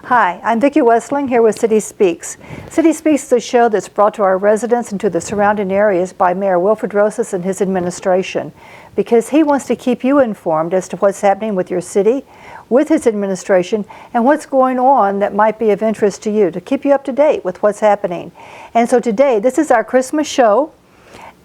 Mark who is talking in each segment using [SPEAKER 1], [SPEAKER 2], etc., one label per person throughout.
[SPEAKER 1] Hi, I'm Vicki Westling here with City Speaks. City Speaks is a show that's brought to our residents and to the surrounding areas by Mayor Wilfred Rosas and his administration, because he wants to keep you informed as to what's happening with your city, with his administration, and what's going on that might be of interest to you, to keep you up to date with what's happening. And so today, this is our Christmas show,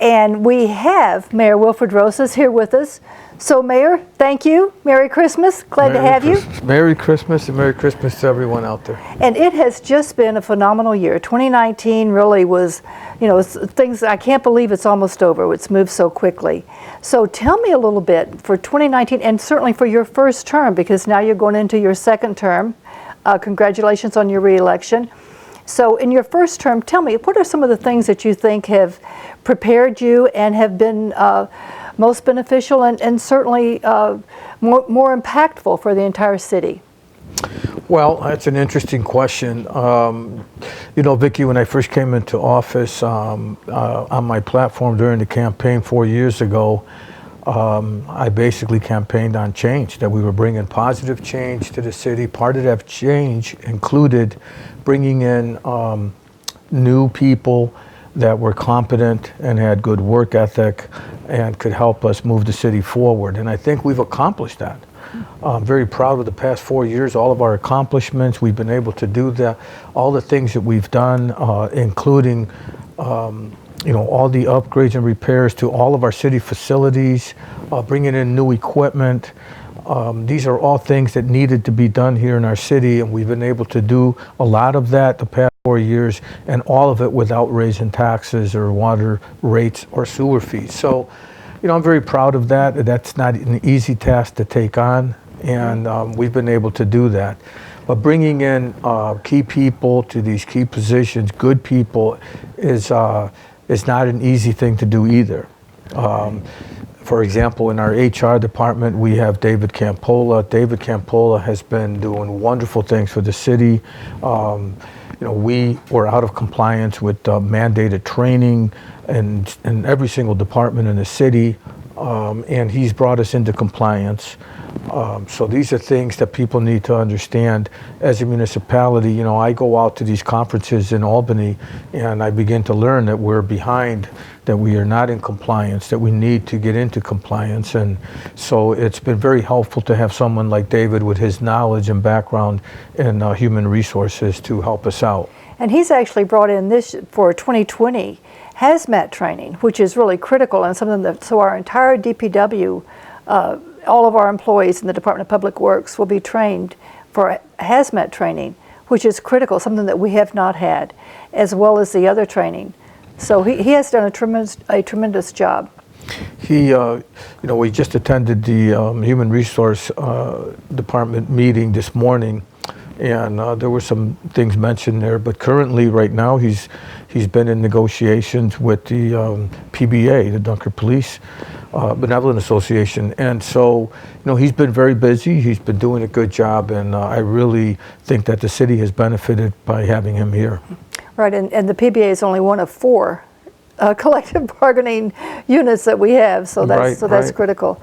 [SPEAKER 1] and we have Mayor Wilfred Rosas here with us. So, Mayor, thank you. Merry Christmas. Glad to have you.
[SPEAKER 2] Merry Christmas, and Merry Christmas to everyone out there.
[SPEAKER 1] And it has just been a phenomenal year. 2019 really was, things, I can't believe it's almost over. It's moved so quickly. So tell me a little bit for 2019, and certainly for your first term, because now you're going into your second term. Congratulations on your re-election. So in your first term, tell me, what are some of the things that you think have prepared you and have been most beneficial and certainly more impactful for the entire city?
[SPEAKER 2] Well, that's an interesting question. Vicki, when I first came into office on my platform during the campaign 4 years ago, I basically campaigned on change, that we were bringing positive change to the city. Part of that change included bringing in new people that were competent and had good work ethic and could help us move the city forward. And I think we've accomplished that. I'm very proud of the past 4 years, all of our accomplishments. We've been able to do that, all the things that we've done, including all the upgrades and repairs to all of our city facilities, bringing in new equipment. These are all things that needed to be done here in our city, and we've been able to do a lot of that the past 4 years, and all of it without raising taxes or water rates or sewer fees. So, I'm very proud of that. That's not an easy task to take on, and we've been able to do that. But bringing in key people to these key positions, good people, is not an easy thing to do either. For example, in our HR department, we have David Campola. David Campola has been doing wonderful things for the city. We were out of compliance with mandated training in every single department in the city, and he's brought us into compliance. So these are things that people need to understand. As a municipality, I go out to these conferences in Albany and I begin to learn that we're behind, that we are not in compliance, that we need to get into compliance. And so it's been very helpful to have someone like David with his knowledge and background in human resources to help us out.
[SPEAKER 1] And he's actually brought in this for 2020 hazmat training, which is really critical and something that, so our entire DPW, all of our employees in the Department of Public Works will be trained for hazmat training, which is critical, something that we have not had, as well as the other training. So he has done a tremendous job. We just attended the Human Resource Department meeting this morning, and there were some things mentioned there. But currently, right now, he's been in negotiations with the PBA, the Dunkirk Police Benevolent Association, and so he's been very busy. He's been doing a good job, and I really think that the city has benefited by having him here. Right, and the PBA is only one of 4 collective bargaining units that we have, so that's critical.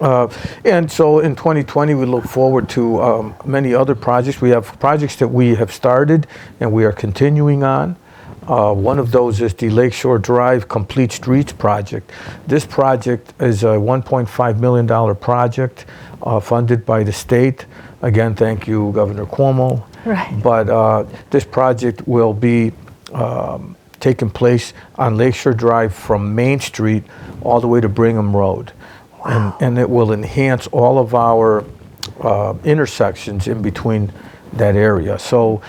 [SPEAKER 2] And so in 2020, we look forward to many other projects. We have projects that we have started and we are continuing on. One of those is the Lakeshore Drive Complete Streets project. This project is a $1.5 million project funded by the state. Again, thank you, Governor Cuomo.
[SPEAKER 1] Right.
[SPEAKER 2] But this project will be taking place on Lakeshore Drive from Main Street all the way to Brigham Road. Wow. And it will enhance all of our intersections in between that area. So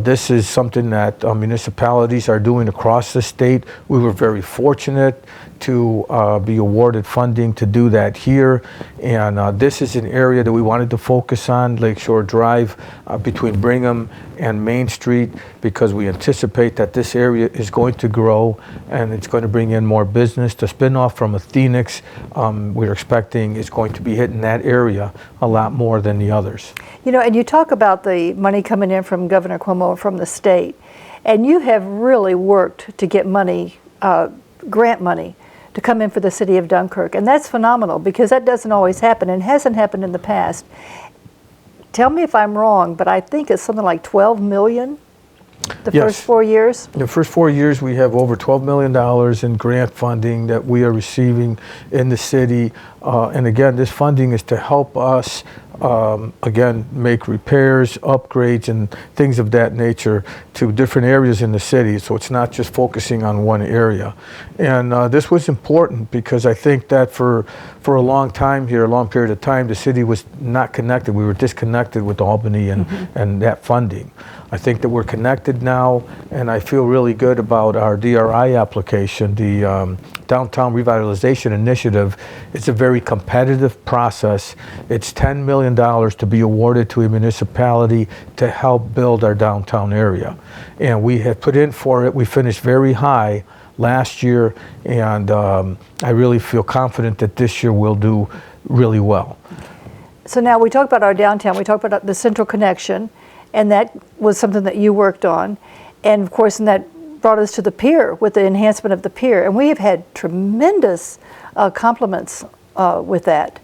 [SPEAKER 2] this is something that municipalities are doing across the state. We were very fortunate to be awarded funding to do that here, and this is an area that we wanted to focus on, Lakeshore Drive between Brigham and Main Street, because we anticipate that this area is going to grow and it's going to bring in more business. The spinoff from Phoenix, we're expecting is going to be hitting that area a lot more than the others.
[SPEAKER 1] And you talk about the money coming in from Governor Cuomo from the state, and you have really worked to get money, grant money, to come in for the city of Dunkirk, and that's phenomenal because that doesn't always happen and hasn't happened in the past. tell me if I'm wrong, but I think it's something like 12 million the
[SPEAKER 2] Yes.
[SPEAKER 1] first 4 years.
[SPEAKER 2] The first 4 years, we have over $12 million in grant funding that we are receiving in the city. And again, this funding is to help us, again, make repairs, upgrades, and things of that nature to different areas in the city. So it's not just focusing on one area. And this was important because I think that for a long time here, a long period of time, the city was not connected. We were disconnected with Albany and that funding. I think that we're connected now, and I feel really good about our DRI application, the Downtown Revitalization Initiative. It's a very competitive process. It's $10 million to be awarded to a municipality to help build our downtown area. And we have put in for it. We finished very high last year, and I really feel confident that this year we'll do really well.
[SPEAKER 1] So now we talk about our downtown, we talk about the central connection, and that was something that you worked on. And of course, and that brought us to the pier with the enhancement of the pier. And we have had tremendous compliments with that.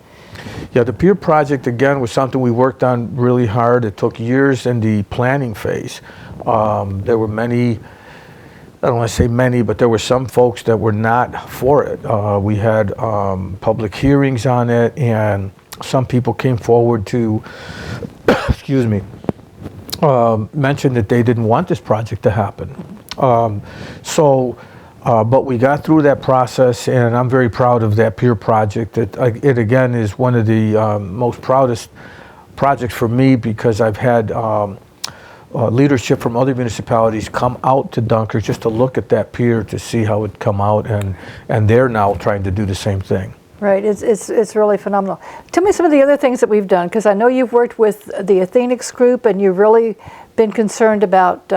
[SPEAKER 2] Yeah, the pier project, again, was something we worked on really hard. It took years in the planning phase. There were many, I don't want to say many, but there were some folks that were not for it. We had public hearings on it, and some people came forward to, excuse me, mentioned that they didn't want this project to happen. But we got through that process, and I'm very proud of that pier project. It again is one of the most proudest projects for me because I've had leadership from other municipalities come out to Dunkirk just to look at that pier to see how it come out, and they're now trying to do the same thing.
[SPEAKER 1] Right, it's really phenomenal. Tell me some of the other things that we've done, because I know you've worked with the Athenix group and you've really been concerned about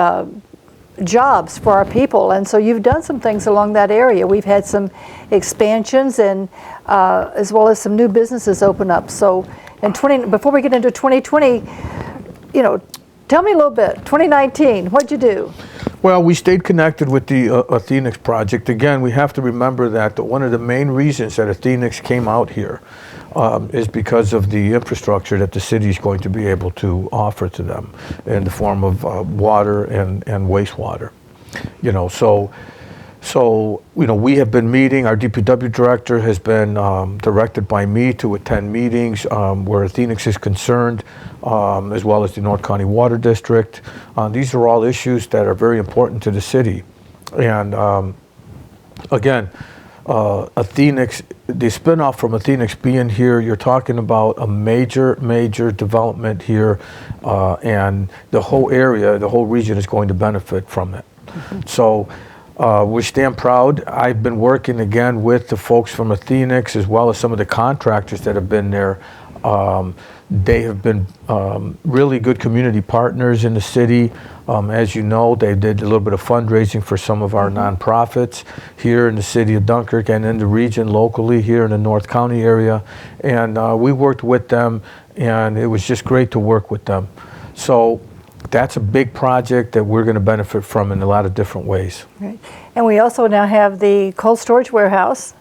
[SPEAKER 1] jobs for our people, and so you've done some things along that area. We've had some expansions and as well as some new businesses open up. So before we get into 2020, tell me a little bit, 2019, what'd you do?
[SPEAKER 2] Well, we stayed connected with the Athenix project. Again, we have to remember that one of the main reasons that Athenix came out here is because of the infrastructure that the city is going to be able to offer to them in the form of water and wastewater. So we have been meeting. Our DPW director has been directed by me to attend meetings where Athenix is concerned, as well as the North County Water District. These are all issues that are very important to the city. And again, Athenix, the spinoff from Athenix being here, you're talking about a major development here, and the whole area, the whole region is going to benefit from it. So we stand proud. I've been working again with the folks from Athenix as well as some of the contractors that have been there. They have been really good community partners in the city. As you know, they did a little bit of fundraising for some of our nonprofits here in the city of Dunkirk and in the region locally here in the North County area. And we worked with them, and it was just great to work with them. So that's a big project that we're going to benefit from in a lot of different ways. Right.
[SPEAKER 1] And we also now have the cold storage warehouse.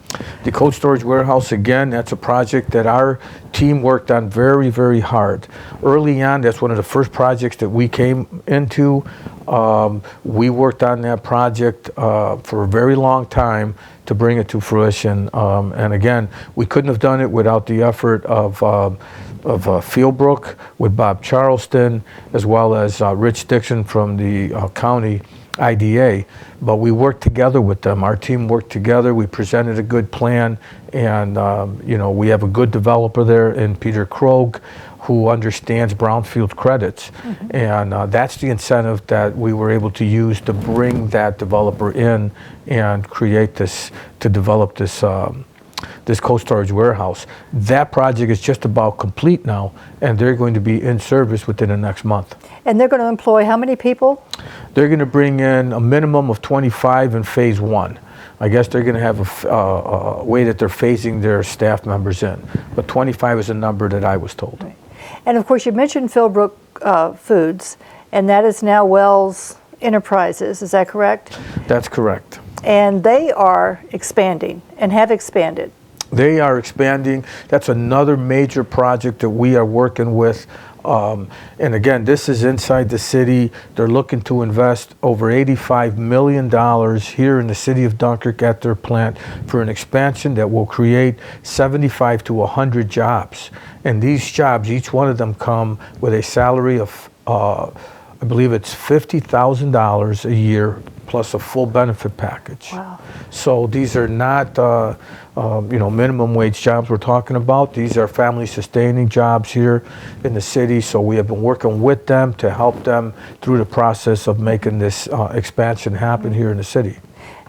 [SPEAKER 2] The cold storage warehouse, again, that's a project that our team worked on very hard. Early on, that's one of the first projects that we came into. We worked on that project for a very long time to bring it to fruition. And again, we couldn't have done it without the effort of Philbrook with Bob Charleston, as well as Rich Dixon from the county IDA, but we worked together with them. Our team worked together. We presented a good plan, and we have a good developer there in Peter Krogh, who understands brownfield credits, and that's the incentive that we were able to use to bring that developer in and create this, to develop this this cold storage warehouse. That project is just about complete now, and they're going to be in service within the next month.
[SPEAKER 1] And they're going to employ how many people?
[SPEAKER 2] They're going to bring in a minimum of 25 in phase one. I guess they're going to have a way that they're phasing their staff members in. But 25 is a number that I was told.
[SPEAKER 1] Right. And of course, you mentioned Philbrook Foods, and that is now Wells Enterprises. Is that correct?
[SPEAKER 2] That's correct.
[SPEAKER 1] And they are expanding and have expanded.
[SPEAKER 2] They are expanding. That's another major project that we are working with And again, this is inside the city. They're looking to invest over $85 million here in the city of Dunkirk at their plant for an expansion that will create 75 to 100 jobs. And these jobs, each one of them come with a salary of, I believe it's $50,000 a year plus a full benefit package.
[SPEAKER 1] Wow.
[SPEAKER 2] So these are not, minimum wage jobs we're talking about. These are family sustaining jobs here in the city. So we have been working with them to help them through the process of making this expansion happen here in the city.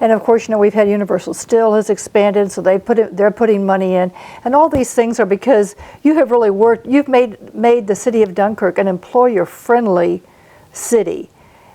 [SPEAKER 1] And of course, we've had Universal Steel has expanded, so they're putting money in. And all these things are because you have really you've made the city of Dunkirk an employer-friendly city.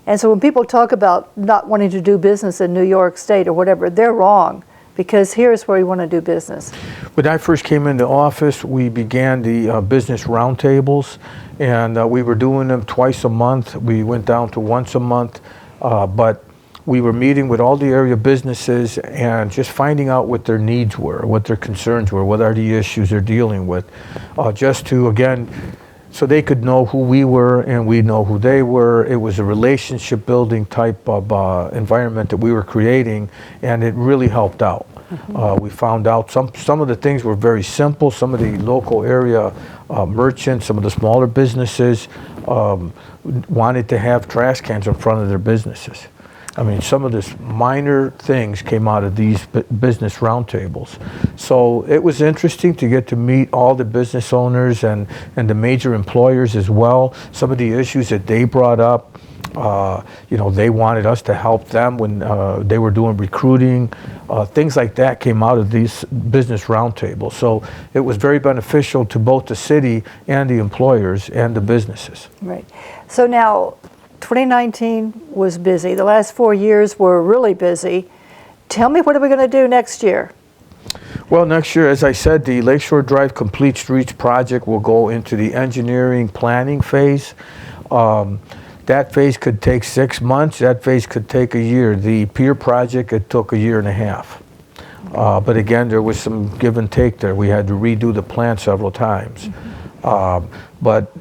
[SPEAKER 1] And so when people talk about not wanting to do business in New York State or whatever, they're wrong, because here's where we want to do business.
[SPEAKER 2] When I first came into office, we began the business roundtables, and we were doing them twice a month. We went down to once a month, but we were meeting with all the area businesses and just finding out what their needs were, what their concerns were, what are the issues they're dealing with, just to, again, so they could know who we were and we know who they were. It was a relationship building type of environment that we were creating, and it really helped out. We found out some of the things were very simple. Some of the local area merchants, some of the smaller businesses wanted to have trash cans in front of their businesses. I mean, some of this minor things came out of these business roundtables. So it was interesting to get to meet all the business owners and the major employers as well. Some of the issues that they brought up, they wanted us to help them when they were doing recruiting. Things like that came out of these business roundtables. So it was very beneficial to both the city and the employers and the businesses.
[SPEAKER 1] Right. So now, 2019 was busy. The last 4 years were really busy. Tell me, what are we going to do next year?
[SPEAKER 2] Well, next year, as I said, the Lakeshore Drive Complete Streets project will go into the engineering planning phase. That phase could take 6 months. That phase could take a year. The pier project, it took a year and a half. But again, there was some give and take there. We had to redo the plan several times. But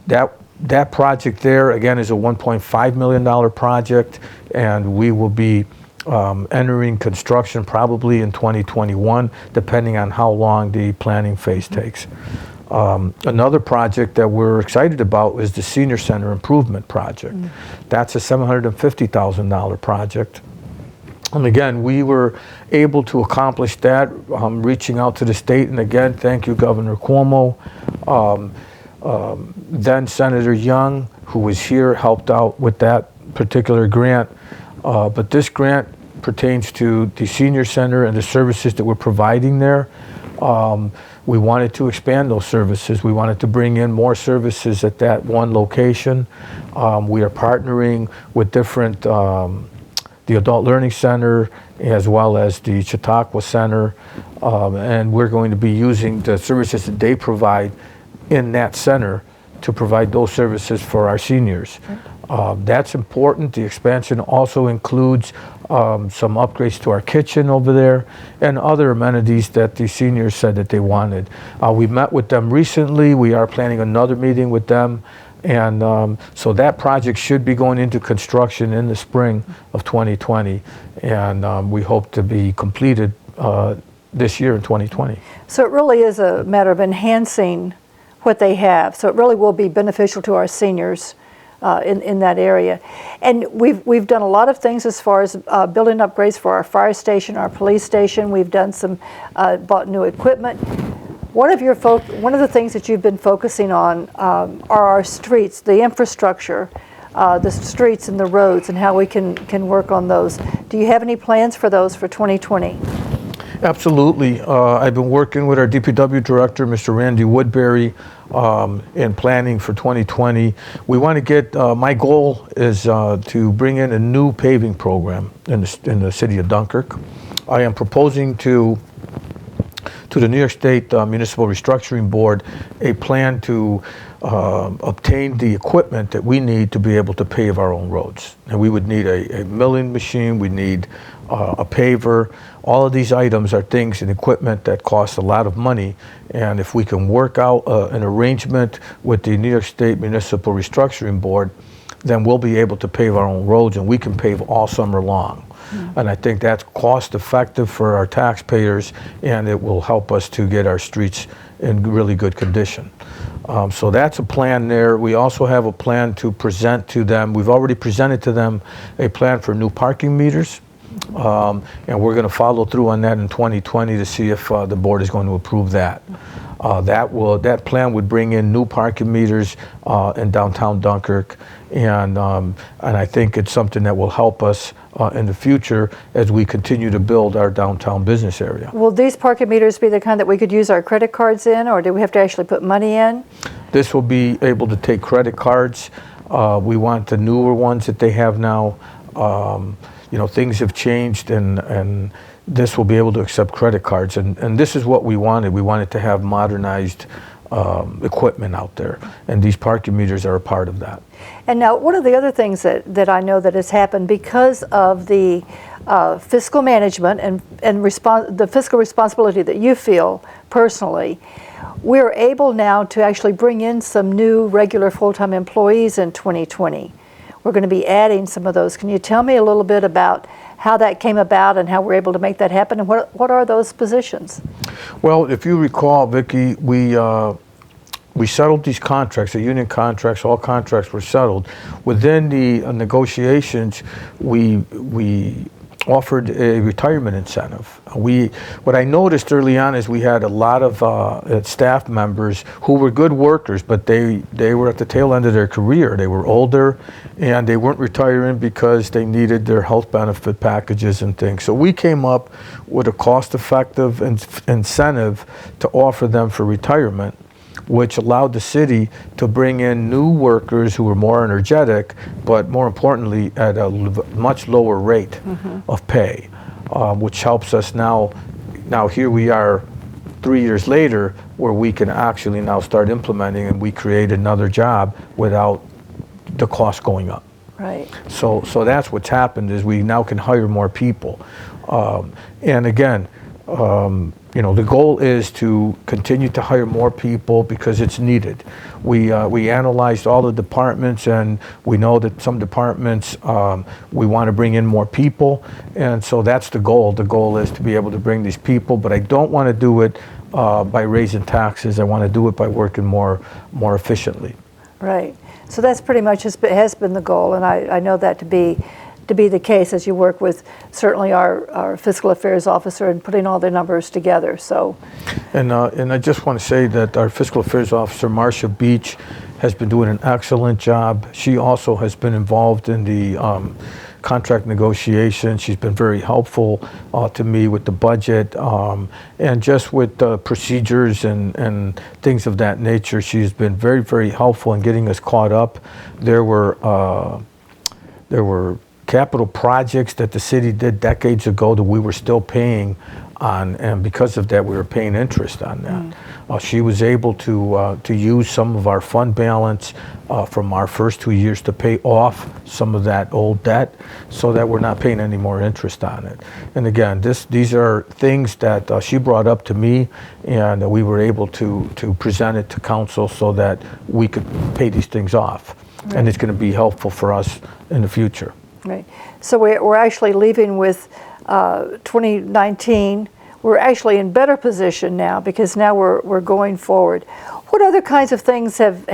[SPEAKER 2] that project there, again, is a $1.5 million project, and we will be entering construction probably in 2021, depending on how long the planning phase takes. Another project that we're excited about is the Senior Center Improvement Project. That's a $750,000 project. And again, we were able to accomplish that, reaching out to the state, and again, thank you, Governor Cuomo. Then Senator Young, who was here, helped out with that particular grant. But this grant pertains to the senior center and the services that we're providing there. We wanted to expand those services. We wanted to bring in more services at that one location. We are partnering with different, the Adult Learning Center as well as the Chautauqua Center, and we're going to be using the services that they provide in that center to provide those services for our seniors. That's important. The expansion also includes some upgrades to our kitchen over there and other amenities that the seniors said that they wanted. We met with them recently. We are planning another meeting with them. And so that project should be going into construction in the spring of 2020. And we hope to be completed this year in 2020.
[SPEAKER 1] So it really is a matter of enhancing what they have. So it really will be beneficial to our seniors in that area. And we've done a lot of things as far as building upgrades for our fire station, our police station. We've done some, bought new equipment. One of the things that you've been focusing on are our streets, the infrastructure, the streets and the roads, and how we can work on those. Do you have any plans for those for 2020?
[SPEAKER 2] Absolutely. I've been working with our DPW director, Mr. Randy Woodbury, in planning for 2020. We want to get, my goal is to bring in a new paving program in the city of Dunkirk. I am proposing to to the New York State Municipal Restructuring Board a plan to obtain the equipment that we need to be able to pave our own roads. And we would need a milling machine, we need a paver. All of these items are things and equipment that cost a lot of money, and if we can work out an arrangement with the New York State Municipal Restructuring Board, then we'll be able to pave our own roads, and we can pave all summer long. And I think that's cost effective for our taxpayers, and it will help us to get our streets in really good condition. So that's a plan there. We also have a plan to present to them. We've already presented to them a plan for new parking meters. And we're going to follow through on that in 2020 to see if the board is going to approve that. That plan would bring in new parking meters in downtown Dunkirk, and I think it's something that will help us in the future as we continue to build our downtown business area.
[SPEAKER 1] Will these parking meters be the kind that we could use our credit cards in, or do we have to actually put money in?
[SPEAKER 2] This will be able to take credit cards. We want the newer ones that they have now. You know, things have changed, and this will be able to accept credit cards. And this is what we wanted. We wanted to have modernized equipment out there, and these parking meters are a part of that.
[SPEAKER 1] And now, one of the other things that I know that has happened because of the fiscal management and the fiscal responsibility that you feel personally, we're able now to actually bring in some new regular full-time employees in 2020. We're going to be adding some of those. Can you tell me a little bit about how that came about and how we're able to make that happen, and what are those positions?
[SPEAKER 2] Well, if you recall, Vicki, we settled these contracts, the union contracts, all contracts were settled. Within the negotiations, we offered a retirement incentive. What I noticed early on is we had a lot of staff members who were good workers, but they were at the tail end of their career. They were older, and they weren't retiring because they needed their health benefit packages and things. So we came up with a cost-effective incentive to offer them for retirement, which allowed the city to bring in new workers who were more energetic, but more importantly, at a much lower rate of pay, which helps us now. Now here we are 3 years later, where we can actually now start implementing, and we create another job without the cost going up.
[SPEAKER 1] Right.
[SPEAKER 2] So that's what's happened, is we now can hire more people. And again, you know, the goal is to continue to hire more people because it's needed. We analyzed all the departments, and we know that some departments we want to bring in more people, and so that's the goal. The goal is to be able to bring these people, but I don't want to do it by raising taxes. I want to do it by working more efficiently.
[SPEAKER 1] Right. So that's pretty much has been the goal, and I know that to be the case as you work with certainly our fiscal affairs officer and putting all the numbers together. So,
[SPEAKER 2] and I just want to say that our fiscal affairs officer, Marcia Beach, has been doing an excellent job. She also has been involved in the contract negotiation. She's been very helpful to me with the budget and just with procedures and things of that nature. She's been very, very helpful in getting us caught up. There were capital projects that the city did decades ago that we were still paying on, and because of that we were paying interest on that. She was able to use some of our fund balance from our first 2 years to pay off some of that old debt, so that we're not paying any more interest on it. And again, these are things that she brought up to me, and we were able to present it to council so that we could pay these things off. Right. And it's going to be helpful for us in the future.
[SPEAKER 1] Right. So we're actually leaving with 2019. We're actually in better position now because now we're going forward. What other kinds of things have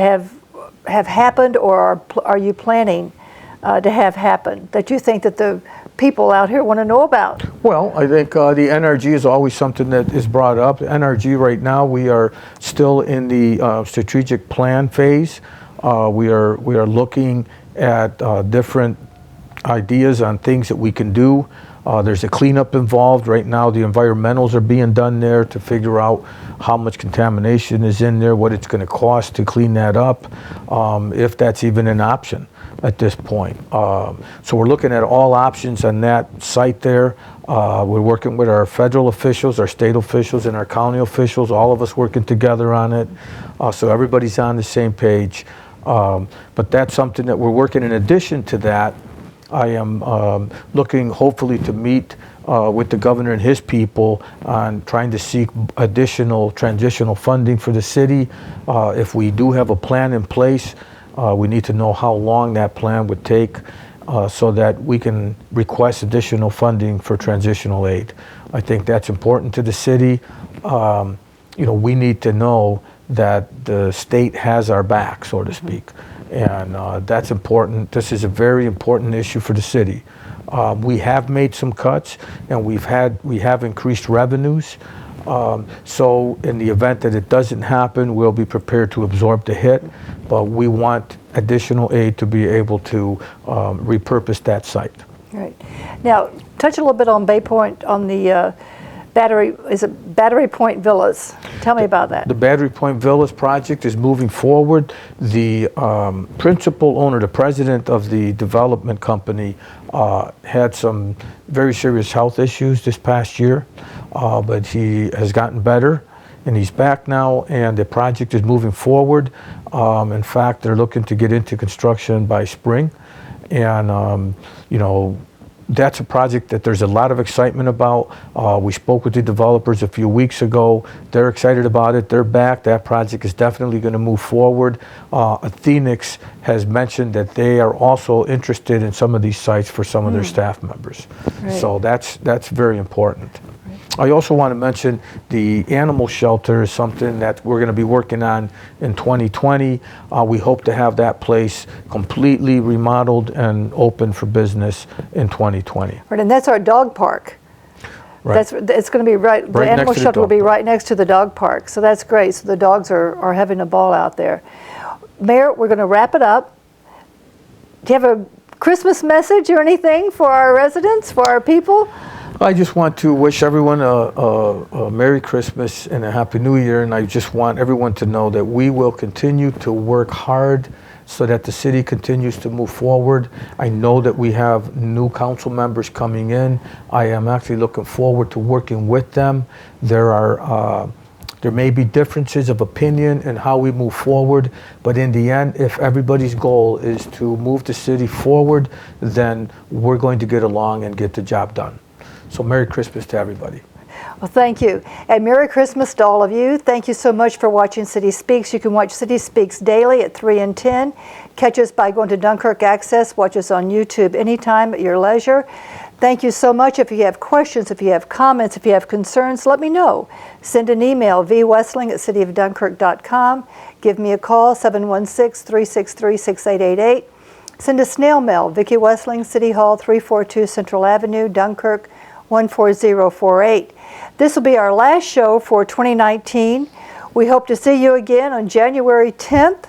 [SPEAKER 1] happened, or are you planning to have happen that you think that the people out here want to know about?
[SPEAKER 2] Well, I think the NRG is always something that is brought up. NRG right now, we are still in the strategic plan phase. We are looking at different ideas on things that we can do. There's a cleanup involved. Right now, the environmentals are being done there to figure out how much contamination is in there, what it's going to cost to clean that up, if that's even an option at this point. So we're looking at all options on that site there. We're working with our federal officials, our state officials, and our county officials, all of us working together on it. So everybody's on the same page. But that's something that we're working. In addition to that, I am looking hopefully to meet with the governor and his people on trying to seek additional transitional funding for the city. If we do have a plan in place, we need to know how long that plan would take so that we can request additional funding for transitional aid. I think that's important to the city. You know, we need to know that the state has our back, so to speak. And that's important. This is a very important issue for the city. We have made some cuts, and we have increased revenues. So in the event that it doesn't happen, we'll be prepared to absorb the hit, but we want additional aid to be able to repurpose that site.
[SPEAKER 1] Right. Now, touch a little bit on Bay Point, on the Battery Point Villas. Tell me about that.
[SPEAKER 2] The Battery Point Villas project is moving forward. The principal owner, the president of the development company, had some very serious health issues this past year, but he has gotten better and he's back now, and the project is moving forward. In fact, they're looking to get into construction by spring, and you know, that's a project that there's a lot of excitement about. We spoke with the developers a few weeks ago. They're excited about it. They're back. That project is definitely going to move forward. Phoenix has mentioned that they are also interested in some of these sites for some of their staff members.
[SPEAKER 1] Right.
[SPEAKER 2] So that's very important. I also want to mention the animal shelter is something that we're going to be working on in 2020. We hope to have that place completely remodeled and open for business in 2020.
[SPEAKER 1] Right, and that's our dog park.
[SPEAKER 2] Right.
[SPEAKER 1] It's going to be right, the animal shelter will be right next to the dog park. So that's great. So the dogs are having a ball out there. Mayor, we're going to wrap it up. Do you have a Christmas message or anything for our residents, for our people?
[SPEAKER 2] I just want to wish everyone a Merry Christmas and a Happy New Year, and I just want everyone to know that we will continue to work hard so that the city continues to move forward. I know that we have new council members coming in. I am actually looking forward to working with them. There may be differences of opinion in how we move forward, but in the end, if everybody's goal is to move the city forward, then we're going to get along and get the job done. So Merry Christmas to everybody.
[SPEAKER 1] Well, thank you. And Merry Christmas to all of you. Thank you so much for watching City Speaks. You can watch City Speaks daily at 3 and 10. Catch us by going to Dunkirk Access. Watch us on YouTube anytime at your leisure. Thank you so much. If you have questions, if you have comments, if you have concerns, let me know. Send an email, vwestling@cityofdunkirk.com. Give me a call, 716-363-6888. Send a snail mail, Vicki Westling, City Hall, 342 Central Avenue, Dunkirk, 14048. This will be our last show for 2019. We hope to see you again on January 10th.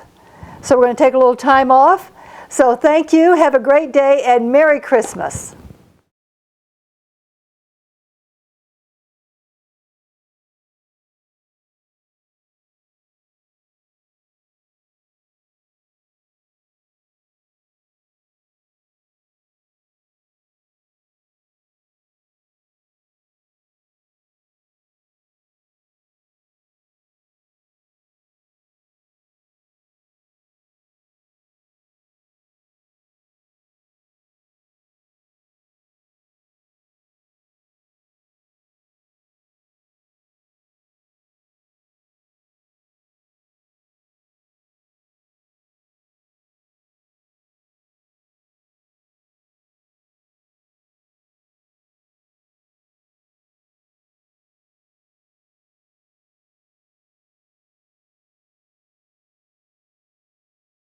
[SPEAKER 1] So we're going to take a little time off. So thank you. Have a great day and Merry Christmas.